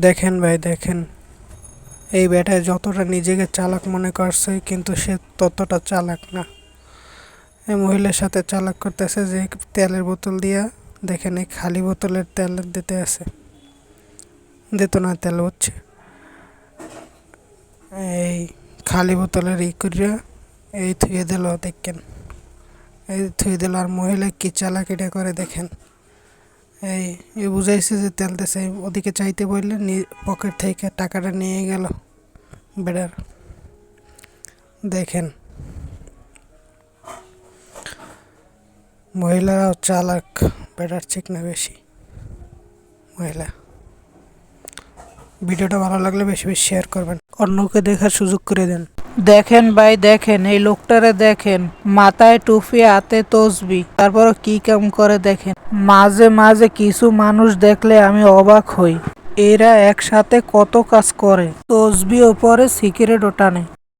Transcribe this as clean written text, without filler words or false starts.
দেখেন ভাই দেখেন, এই বেটায় যতটা নিজেকে চালাক মনে করছে কিন্তু সে ততটা চালাক না। এই মহিলার সাথে চালাক করতেছে যে তেলের বোতল দিয়া, দেখেন এই খালি বোতলের তেল দিতে আছে, দিত না তেল হচ্ছে এই খালি বোতলের করিয়া এই থুয়ে দিল, দেখেন এই থুয়ে দিল। আর মহিলা কি চালাকিটা করে দেখেন, এই বুঝাইছে যে তেল দিছে, ওদিকে চাইতে বললে পকেট থেকে টাকাটা নিয়ে গেল বেড়ার। দেখেন মহিলারাও চালাক, বেটার ঠিক না বেশি মহিলা। ভিডিওটা ভালো লাগলে বেশি বেশি শেয়ার করবেন, অন্যকে দেখার সুযোগ করে দেন। দেখেন ভাই দেখেন, এই লোকটারে দেখেন, মাথায় টুপি হাতে তসবি, তারপর কি কাম করে দেখেন। মাঝে মাঝে কিছু মানুষ দেখলে আমি অবাক হই, এরা একসাথে কত কাজ করে। তসবিও পরে সিগারেটও টানে।